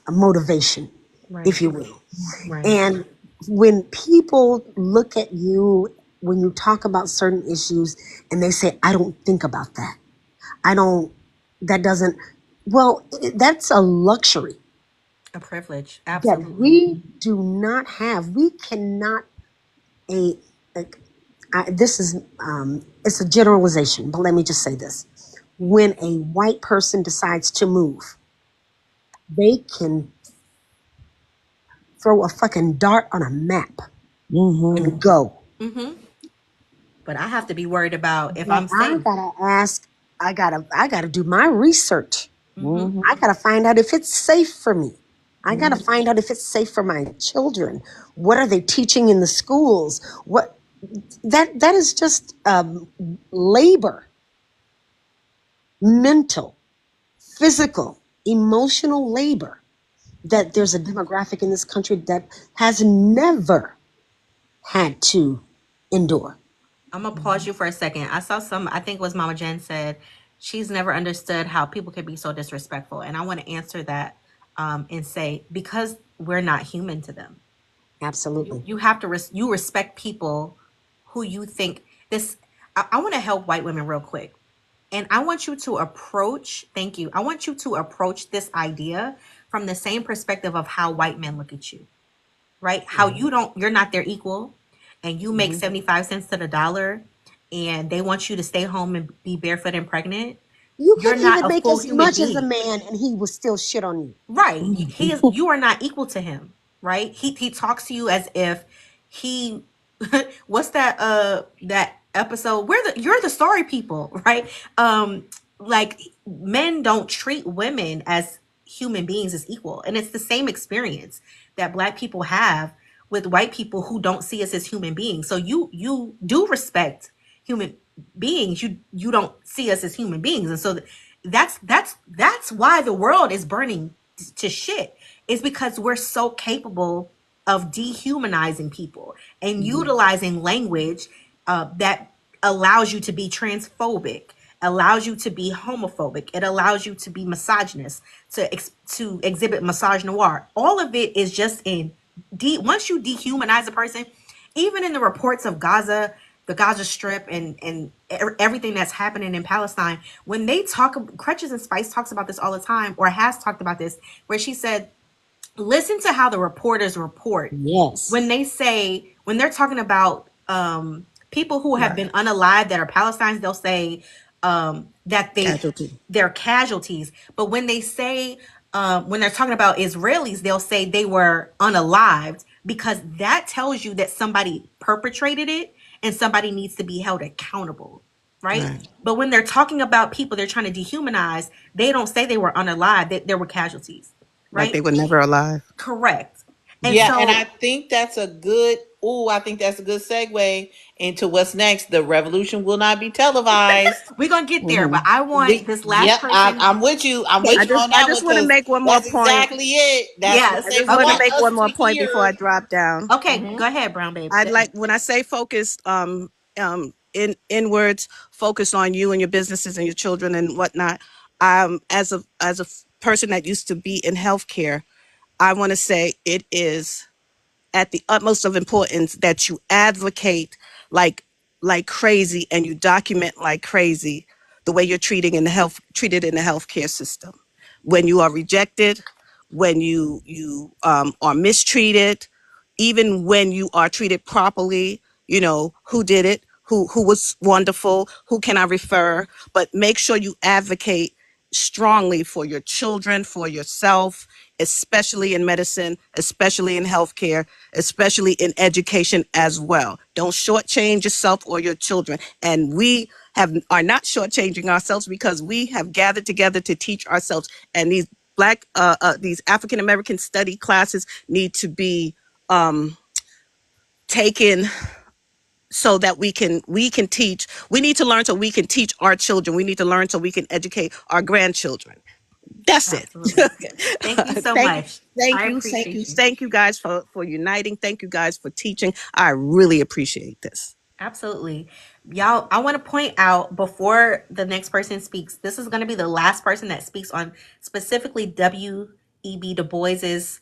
motivation, Right. if you will. Right. And when people look at you, when you talk about certain issues and they say, "I don't think about that. That's a luxury A privilege. that Absolutely. we do not have. We cannot, it's a generalization, but let me just say this. When a white person decides to move, they can throw a fucking dart on a map and go. But I have to be worried about if But I'm safe. I gotta do my research. I gotta find out if it's safe for me. I gotta find out if it's safe for my children. What are they teaching in the schools? That is just labor, mental, physical, emotional labor, that there's a demographic in this country that has never had to endure. I'm gonna pause you for a second. I saw I think it was Mama Jen said she's never understood how people can be so disrespectful. And I want to answer that and say, because we're not human to them. Absolutely. You have to you respect people who you think this. I want to help white women real quick. And I want you to approach, thank you. I want you to approach this idea from the same perspective of how white men look at you, right? How you're not their equal, and you make 75 cents to the dollar, and they want you to stay home and be barefoot and pregnant. You You're can not even a make full as human much as a being. man and he will still shit on you. Right. You are not equal to him, right? He talks to you as if he what's that episode where you're the sorry people, right? Like, men don't treat women as human beings, as equal. And it's the same experience that Black people have with white people who don't see us as human beings. So you do respect human beings. You don't see us as human beings. And so that's why the world is burning to shit, is because we're so capable of dehumanizing people and utilizing language that allows you to be transphobic, allows you to be homophobic, it allows you to be misogynist, to exhibit misogynoir. All of it is just once you dehumanize a person, even in the reports of Gaza, the Gaza Strip, and everything that's happening in Palestine, when they talk, Crutches and Spice talks about this all the time, or has talked about this, where she said, listen to how the reporters report. Yes. When they're talking about people who have been unalived that are Palestinians, they'll say that they're casualties. But when they say, when they're talking about Israelis, they'll say they were unalived, because that tells you that somebody perpetrated it and somebody needs to be held accountable. Right? But when they're talking about people they're trying to dehumanize, they don't say they were unalived, they were casualties. Right? Like they were never alive. Correct. And Yeah, so and I think that's a good segue into what's next. The revolution will not be televised. we're gonna get there, but I want this last person. I'm with you. I'm I with you on that just one, want to because make one more that's point. exactly it. That's Yes. what I they just want to Okay. make want us one more to point before I hear. drop down. Okay. Go ahead, Brown Babe. I'd like, when I say focus, in words, focus on you and your businesses and your children and whatnot. As a person that used to be in healthcare, I want to say it is at the utmost of importance that you advocate like crazy, and you document like crazy the way you're treated in the healthcare system. When you are rejected, when you are mistreated, even when you are treated properly, who did it, who was wonderful, who can I refer, but make sure you advocate strongly for your children, for yourself, especially in medicine, especially in healthcare, especially in education as well. Don't shortchange yourself or your children. And we are not shortchanging ourselves, because we have gathered together to teach ourselves. And these these African American study classes need to be taken so that we can teach. We need to learn so we can teach our children. We need to learn so we can educate our grandchildren. That's it. Absolutely. Thank you so much. I appreciate you. Thank you guys for uniting. Thank you guys for teaching. I really appreciate this. Absolutely. Y'all, I want to point out before the next person speaks, this is going to be the last person that speaks on specifically W.E.B. Du Bois's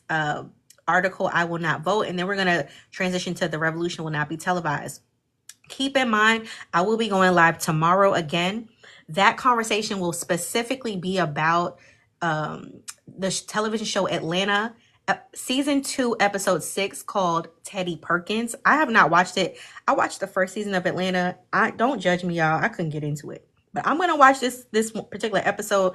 article, I Will Not Vote. And then we're going to transition to The Revolution Will Not Be Televised. Keep in mind, I will be going live tomorrow again. That conversation will specifically be about the television show Atlanta, season 2, episode 6, called Teddy Perkins. I have not watched it. I watched the first season of Atlanta. Don't judge me, y'all. I couldn't get into it, but I'm gonna watch this particular episode.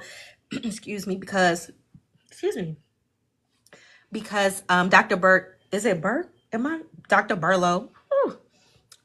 because Dr. Burke, is it Burke? Am I Dr. Barlow?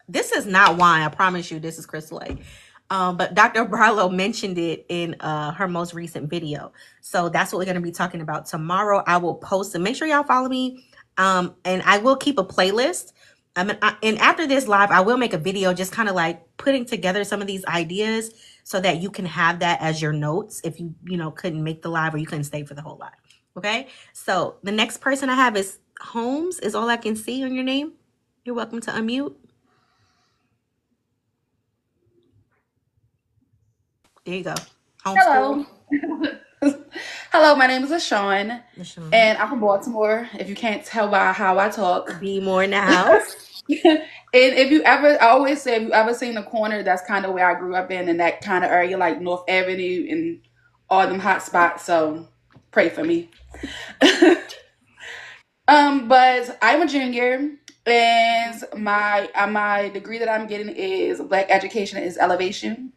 This is not wine. I promise you, this is Crystal Lake. But Dr. Barlow mentioned it in her most recent video. So that's what we're going to be talking about tomorrow. I will post it. Make sure y'all follow me. And I will keep a playlist. And after this live, I will make a video just kind of like putting together some of these ideas so that you can have that as your notes if you couldn't make the live or you couldn't stay for the whole live. Okay? So the next person I have is Holmes, is all I can see on your name. You're welcome to unmute. There you go. Homeschool. Hello. Hello, my name is LaShawn, LaShawn. and I'm from Baltimore, if you can't tell by how I talk. Be more in the house. And if you ever, I always say, if you ever seen the corner, that's kind of where I grew up in that kind of area, like North Avenue and all them hot spots. So pray for me. But I'm a junior, and my degree that I'm getting is Black Education is Elevation.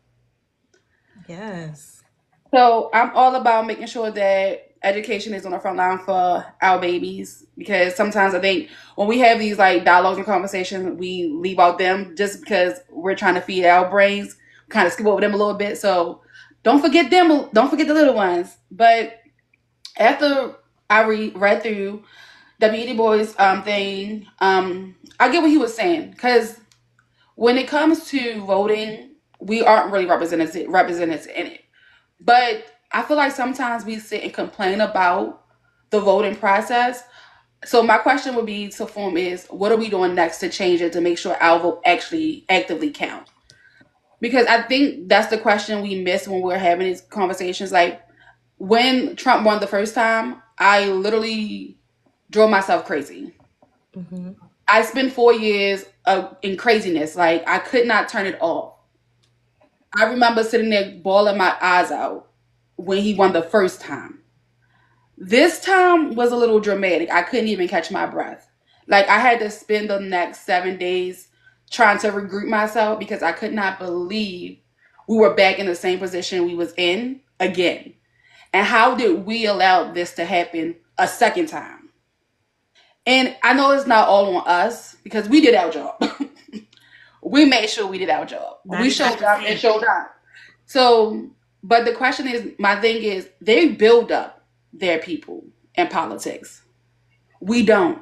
Yes. So I'm all about making sure that education is on the front line for our babies, because sometimes I think when we have these like dialogues and conversations, we leave out them just because we're trying to feed our brains, kind of skip over them a little bit. So don't forget them. Don't forget the little ones. But after I read through W.E.B. Boys thing, I get what he was saying, because when it comes to voting, we aren't really represented in it. But I feel like sometimes we sit and complain about the voting process. So my question would be to form is, what are we doing next to change it to make sure our vote actually actively count? Because I think that's the question we miss when we're having these conversations. Like when Trump won the first time, I literally drove myself crazy. Mm-hmm. I spent 4 years in craziness. Like I could not turn it off. I remember sitting there bawling my eyes out when he won the first time. This time was a little dramatic. I couldn't even catch my breath. Like I had to spend the next 7 days trying to regroup myself because I could not believe we were back in the same position we was in again. And how did we allow this to happen a second time? And I know it's not all on us because we did our job. We made sure we did our job. We showed up and 99%. showed up. So, but the question is, my thing is, they build up their people in politics. We don't.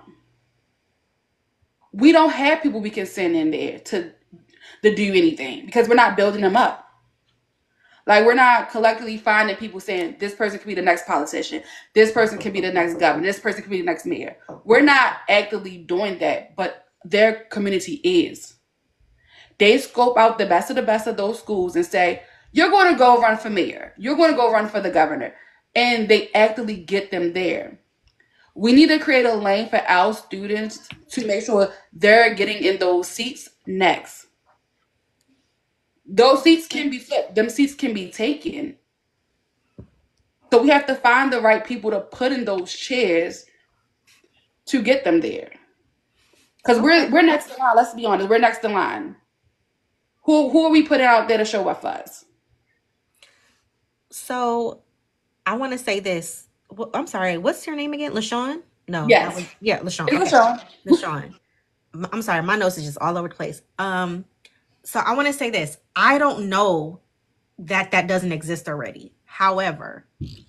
We don't have people we can send in there to do anything because we're not building them up. Like we're not collectively finding people saying this person could be the next politician, this person could be the next governor, this person could be the next mayor. We're not actively doing that, but their community is. They scope out the best of those schools and say, you're going to go run for mayor. You're going to go run for the governor. And they actively get them there. We need to create a lane for our students to make sure they're getting in those seats next. Those seats can be flipped. Them seats can be taken. So we have to find the right people to put in those chairs to get them there. Because we're next in line. Let's be honest. We're next in line. Who are we putting out there to show up for us? So I want to say this. I'm sorry. What's your name again? LaShawn? No, that was Yes. yeah, LaShawn. It's a Okay, show. LaShawn. I'm sorry. My notes is just all over the place. So I want to say this. I don't know that doesn't exist already. However,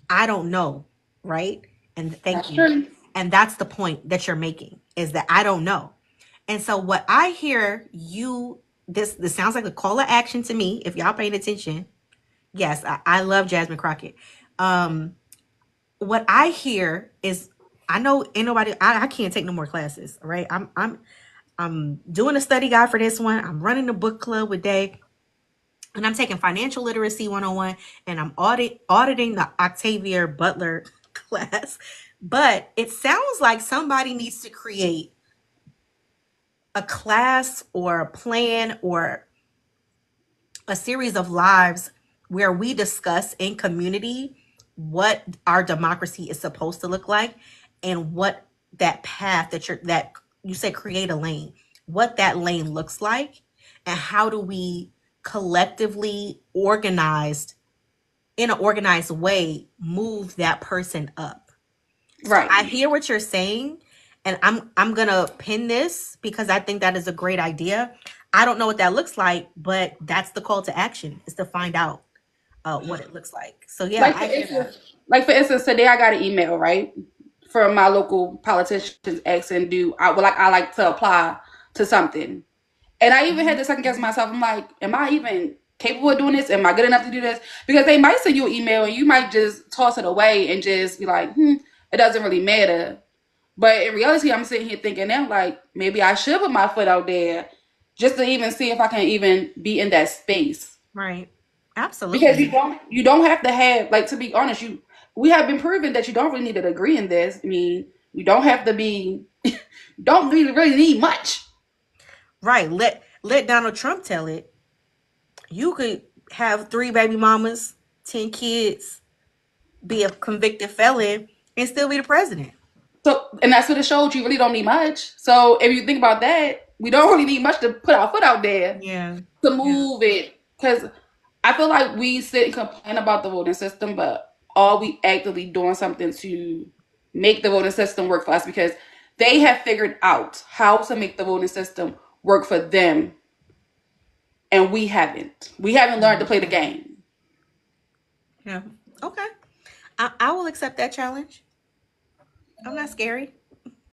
I don't know, right? And thank That's you. true. And that's the point that you're making is that I don't know. And so what I hear you this sounds like a call to action to me if y'all paying attention. Yes, I love Jasmine Crockett. What I hear is I know ain't nobody I can't take no more classes, right? I'm doing a study guide for this one. I'm running a book club with Day. And I'm taking Financial Literacy 101 and I'm auditing the Octavia Butler class. But it sounds like somebody needs to create a class or a plan or a series of lives where we discuss in community what our democracy is supposed to look like and what that path that you say create a lane, what that lane looks like, and how do we collectively organized in an organized way move that person up. Right. I hear what you're saying, and I'm gonna pin this because I think that is a great idea. I don't know what that looks like, but that's the call to action is to find out what it looks like. So yeah, Like for I hear that. instance, today I got an email, right, from my local politicians asking, I like to apply to something, and I even had to second guess myself. I'm like, am I even capable of doing this? Am I good enough to do this? Because they might send you an email and you might just toss it away and just be like, it doesn't really matter. But in reality, I'm sitting here thinking now, like, maybe I should put my foot out there just to even see if I can even be in that space. Right. Because Absolutely. you don't have to have, like, to be honest, we have been proven that you don't really need a degree in this. I mean, you don't have to be don't really need much. Right. Let Donald Trump tell it. You could have 3 baby mamas, 10 kids, be a convicted felon, and still be the president. So, and that's what it showed you really don't need much. So if you think about that, we don't really need much to put our foot out there Yeah. to Yeah. move it. Because I feel like we sit and complain about the voting system, but are we actively doing something to make the voting system work for us? Because they have figured out how to make the voting system work for them, and we haven't. We haven't learned to play the game. Yeah. Okay. I will accept that challenge. I'm not scary.